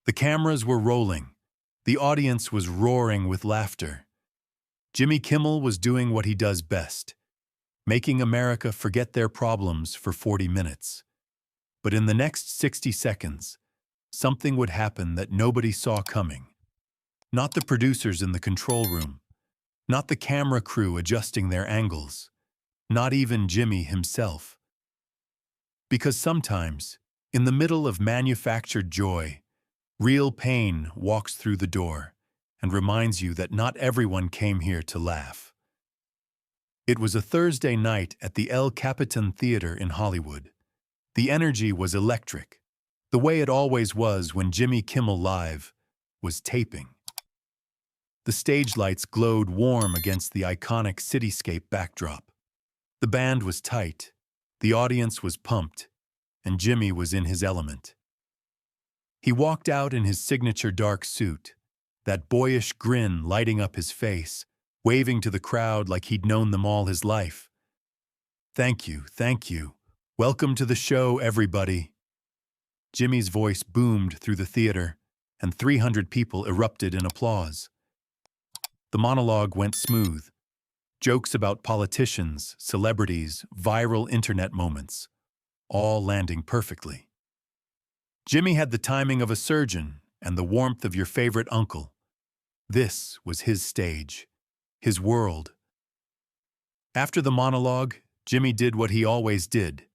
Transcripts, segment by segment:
The cameras were rolling. The audience was roaring with laughter. Jimmy Kimmel was doing what he does best, making America forget their problems for 40 minutes. But in the next 60 seconds, something would happen that nobody saw coming. Not the producers in the control room, not the camera crew adjusting their angles, not even Jimmy himself. Because sometimes, in the middle of manufactured joy, real pain walks through the door and reminds you that not everyone came here to laugh. It was a Thursday night at the El Capitan Theater in Hollywood. The energy was electric, the way it always was when Jimmy Kimmel Live was taping. The stage lights glowed warm against the iconic cityscape backdrop. The band was tight, the audience was pumped, and Jimmy was in his element. He walked out in his signature dark suit, that boyish grin lighting up his face, waving to the crowd like he'd known them all his life. Thank you. Welcome to the show, everybody." Jimmy's voice boomed through the theater, and 300 people erupted in applause. The monologue went smooth. Jokes about politicians, celebrities, viral internet moments, all landing perfectly. Jimmy had the timing of a surgeon and the warmth of your favorite uncle. This was his stage, his world. After the monologue, Jimmy did what he always did.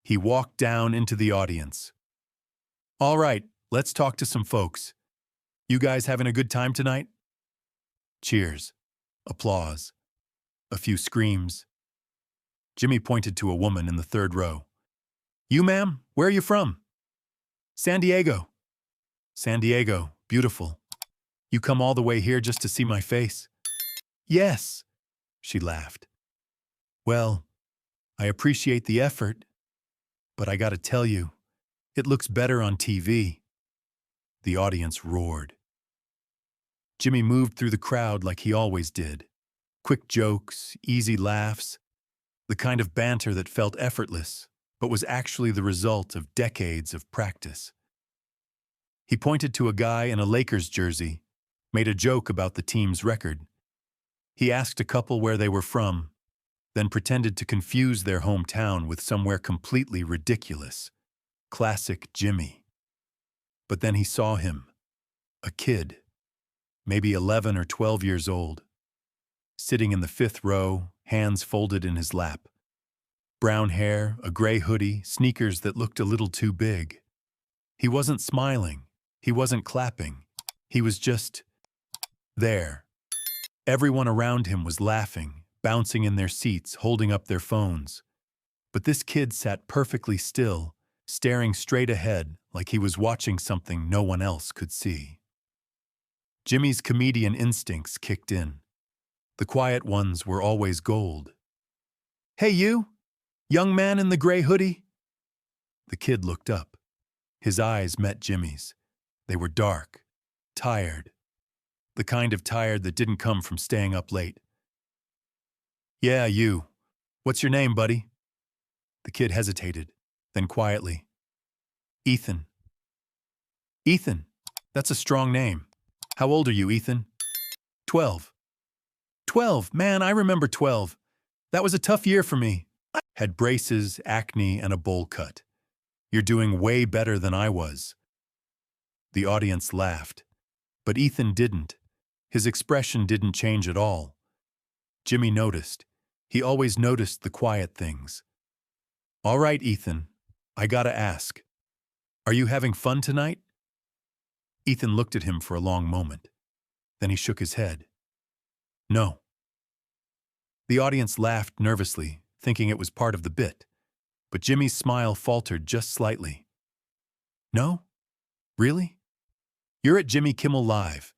He walked down into the audience. "All right, let's talk to some folks. You guys having a good time tonight?" Cheers. Applause. A few screams. Jimmy pointed to a woman in the third row. "You, ma'am, where are you from?" "San Diego." "San Diego, beautiful. You come all the way here just to see my face?" "Yes," she laughed. "Well, I appreciate the effort, but I gotta tell you, it looks better on TV." The audience roared. Jimmy moved through the crowd like he always did. Quick jokes, easy laughs, the kind of banter that felt effortless, but was actually the result of decades of practice. He pointed to a guy in a Lakers jersey, made a joke about the team's record. He asked a couple where they were from, then pretended to confuse their hometown with somewhere completely ridiculous. Classic Jimmy. But then he saw him, a kid, maybe 11 or 12 years old, sitting in the fifth row, hands folded in his lap. Brown hair, a gray hoodie, sneakers that looked a little too big. He wasn't smiling. He wasn't clapping. He was just there. Everyone around him was laughing, bouncing in their seats, holding up their phones. But this kid sat perfectly still, staring straight ahead like he was watching something no one else could see. Jimmy's comedian instincts kicked in. The quiet ones were always gold. "Hey you, young man in the gray hoodie." The kid looked up. His eyes met Jimmy's. They were dark, tired. The kind of tired that didn't come from staying up late. "Yeah, you. What's your name, buddy?" The kid hesitated, then quietly. "Ethan." "Ethan? That's a strong name. How old are you, Ethan?" 12. 12, man, I remember 12. That was a tough year for me. I had braces, acne, and a bowl cut. You're doing way better than I was." The audience laughed, but Ethan didn't. His expression didn't change at all. Jimmy noticed. He always noticed the quiet things. "All right, Ethan, I gotta ask. Are you having fun tonight?" Ethan looked at him for a long moment. Then he shook his head. "No." The audience laughed nervously, thinking it was part of the bit, but Jimmy's smile faltered just slightly. "No? Really? You're at Jimmy Kimmel Live,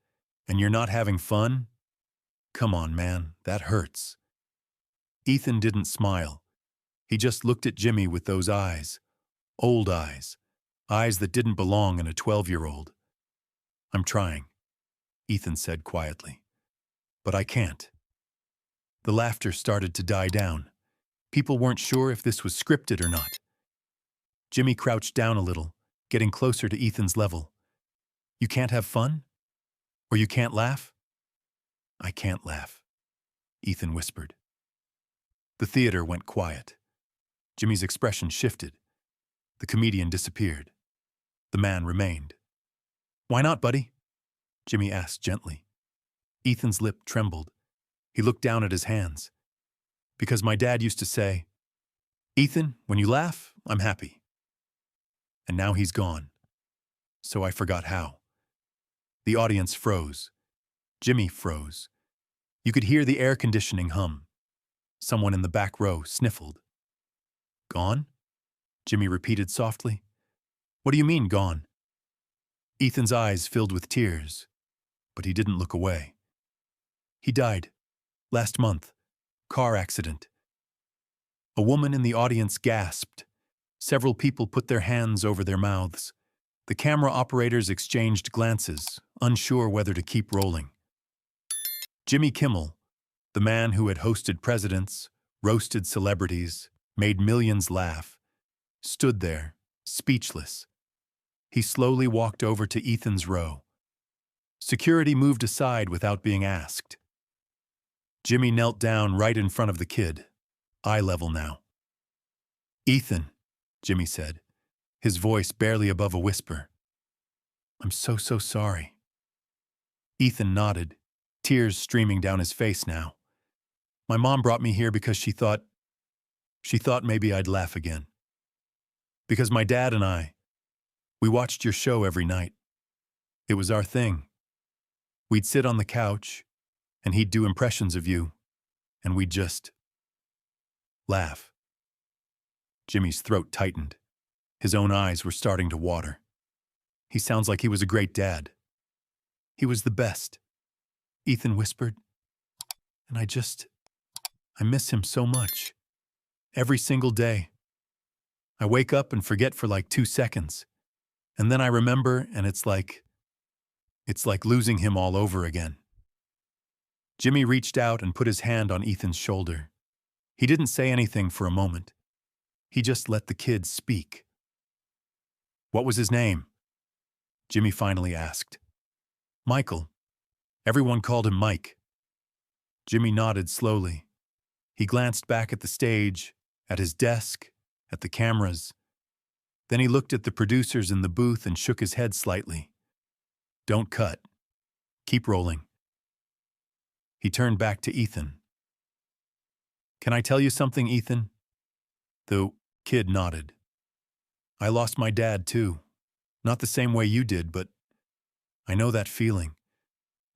and you're not having fun? Come on, man, that hurts." Ethan didn't smile. He just looked at Jimmy with those eyes. Old eyes. Eyes that didn't belong in a 12-year-old. "I'm trying," Ethan said quietly. "But I can't." The laughter started to die down. People weren't sure if this was scripted or not. Jimmy crouched down a little, getting closer to Ethan's level. You can't have fun? Or you can't laugh? I can't laugh, Ethan whispered. The theater went quiet. Jimmy's expression shifted. The comedian disappeared. The man remained. Why not, buddy? Jimmy asked gently. Ethan's lip trembled. He looked down at his hands. Because my dad used to say, Ethan, when you laugh, I'm happy. And now he's gone. So I forgot how. The audience froze. Jimmy froze. You could hear the air conditioning hum. Someone in the back row sniffled. Gone? Jimmy repeated softly. What do you mean, gone? Ethan's eyes filled with tears, but he didn't look away. He died. Last month. Car accident. A woman in the audience gasped. Several people put their hands over their mouths. The camera operators exchanged glances, unsure whether to keep rolling. Jimmy Kimmel, the man who had hosted presidents, roasted celebrities, made millions laugh, stood there, speechless. He slowly walked over to Ethan's row. Security moved aside without being asked. Jimmy knelt down right in front of the kid, eye level now. Ethan, Jimmy said, his voice barely above a whisper. I'm so sorry. Ethan nodded, tears streaming down his face now. My mom brought me here because she thought maybe I'd laugh again. Because my dad and we watched your show every night. It was our thing. We'd sit on the couch, and he'd do impressions of you, and we'd just laugh. Jimmy's throat tightened. His own eyes were starting to water. He sounds like he was a great dad. He was the best, Ethan whispered. And I miss him so much. Every single day. I wake up and forget for like 2 seconds. And then I remember, and it's like losing him all over again. Jimmy reached out and put his hand on Ethan's shoulder. He didn't say anything for a moment. He just let the kid speak. What was his name? Jimmy finally asked. Michael. Everyone called him Mike. Jimmy nodded slowly. He glanced back at the stage, at his desk, at the cameras. Then he looked at the producers in the booth and shook his head slightly. Don't cut. Keep rolling. He turned back to Ethan. Can I tell you something, Ethan? The kid nodded. I lost my dad too. Not the same way you did, but I know that feeling.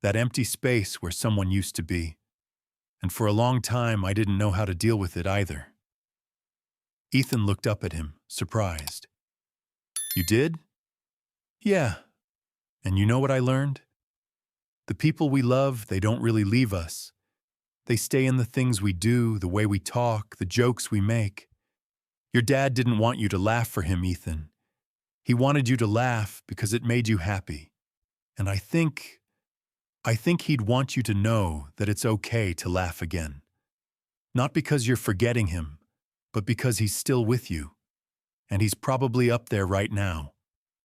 That empty space where someone used to be. And for a long time, I didn't know how to deal with it either. Ethan looked up at him, surprised. You did? Yeah. And you know what I learned? The people we love, they don't really leave us. They stay in the things we do, the way we talk, the jokes we make. Your dad didn't want you to laugh for him, Ethan. He wanted you to laugh because it made you happy. And I think he'd want you to know that it's okay to laugh again. Not because you're forgetting him, but because he's still with you. And he's probably up there right now,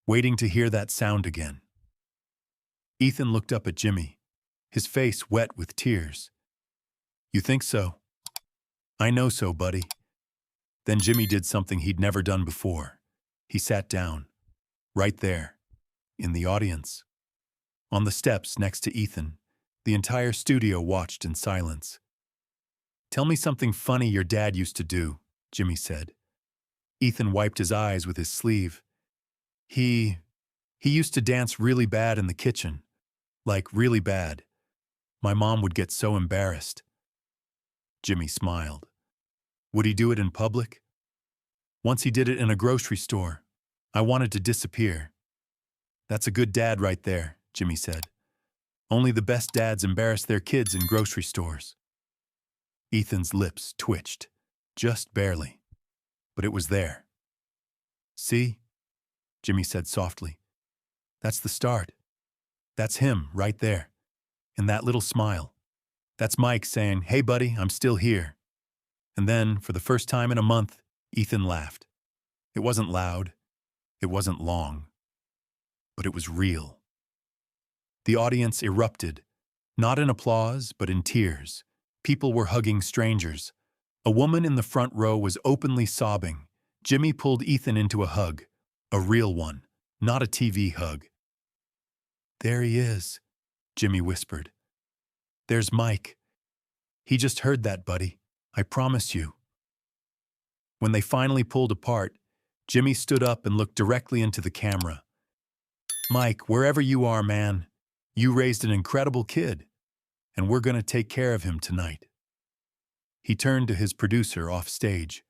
waiting to hear that sound again. Ethan looked up at Jimmy, his face wet with tears. You think so? I know so, buddy. Then Jimmy did something he'd never done before. He sat down, right there, in the audience. On the steps next to Ethan, the entire studio watched in silence. Tell me something funny your dad used to do, Jimmy said. Ethan wiped his eyes with his sleeve. He used to dance really bad in the kitchen. Like, really bad. My mom would get so embarrassed. Jimmy smiled. Would he do it in public? Once he did it in a grocery store. I wanted to disappear. That's a good dad right there, Jimmy said. Only the best dads embarrass their kids in grocery stores. Ethan's lips twitched, just barely. But it was there. See? Jimmy said softly. That's the start. That's him right there. And that little smile. That's Mike saying, hey buddy, I'm still here. And then, for the first time in a month, Ethan laughed. It wasn't loud. It wasn't long. But it was real. The audience erupted, not in applause, but in tears. People were hugging strangers. A woman in the front row was openly sobbing. Jimmy pulled Ethan into a hug, a real one, not a TV hug. "There he is," Jimmy whispered. "There's Mike. He just heard that, buddy. I promise you." When they finally pulled apart, Jimmy stood up and looked directly into the camera. "Mike, wherever you are, man, you raised an incredible kid, and we're going to take care of him tonight." He turned to his producer off stage.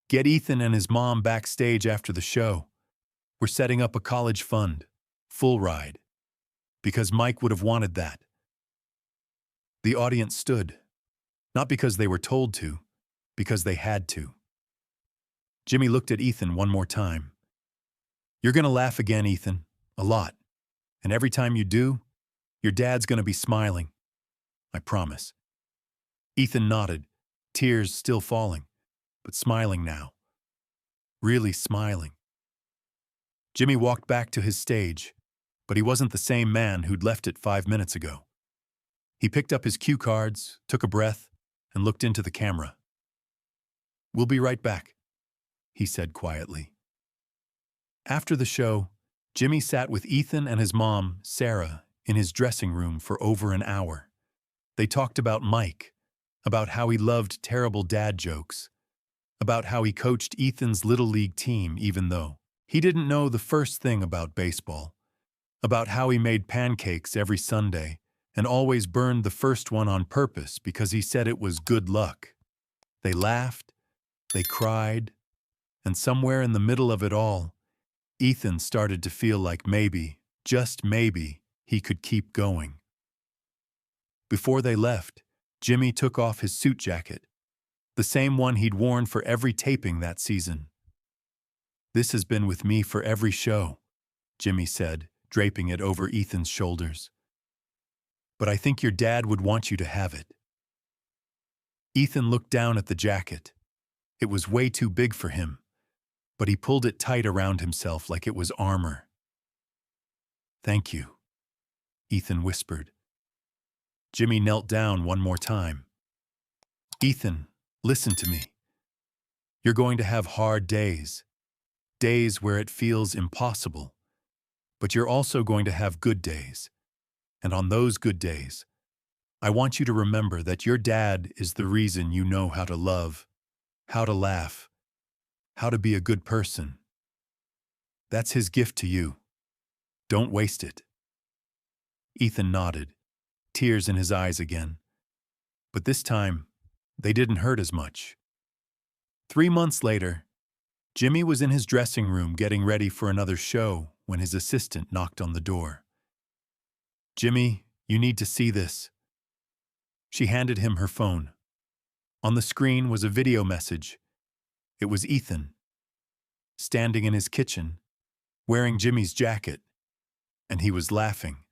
"Get Ethan and his mom backstage after the show. We're setting up a college fund, full ride, because Mike would have wanted that." The audience stood, not because they were told to, because they had to. Jimmy looked at Ethan one more time. "You're going to laugh again, Ethan, a lot. And every time you do, your dad's going to be smiling. I promise." Ethan nodded, tears still falling, but smiling now. Really smiling. Jimmy walked back to his stage, but he wasn't the same man who'd left it 5 minutes ago. He picked up his cue cards, took a breath, and looked into the camera. "We'll be right back," he said quietly. After the show, Jimmy sat with Ethan and his mom, Sarah, in his dressing room for over an hour. They talked about Mike, about how he loved terrible dad jokes, about how he coached Ethan's Little League team even though he didn't know the first thing about baseball, about how he made pancakes every Sunday and always burned the first one on purpose because he said it was good luck. They laughed, they cried, and somewhere in the middle of it all, Ethan started to feel like maybe, just maybe, he could keep going. Before they left, Jimmy took off his suit jacket, the same one he'd worn for every taping that season. "This has been with me for every show," Jimmy said, draping it over Ethan's shoulders. "But I think your dad would want you to have it." Ethan looked down at the jacket. It was way too big for him, but he pulled it tight around himself like it was armor. "Thank you," Ethan whispered. Jimmy knelt down one more time. "Ethan, listen to me. You're going to have hard days, days where it feels impossible, but you're also going to have good days. And on those good days, I want you to remember that your dad is the reason you know how to love, how to laugh, how to be a good person. That's his gift to you. Don't waste it." Ethan nodded, tears in his eyes again. But this time, they didn't hurt as much. 3 months later, Jimmy was in his dressing room getting ready for another show when his assistant knocked on the door. "Jimmy, you need to see this." She handed him her phone. On the screen was a video message. It was Ethan, standing in his kitchen, wearing Jimmy's jacket, and he was laughing.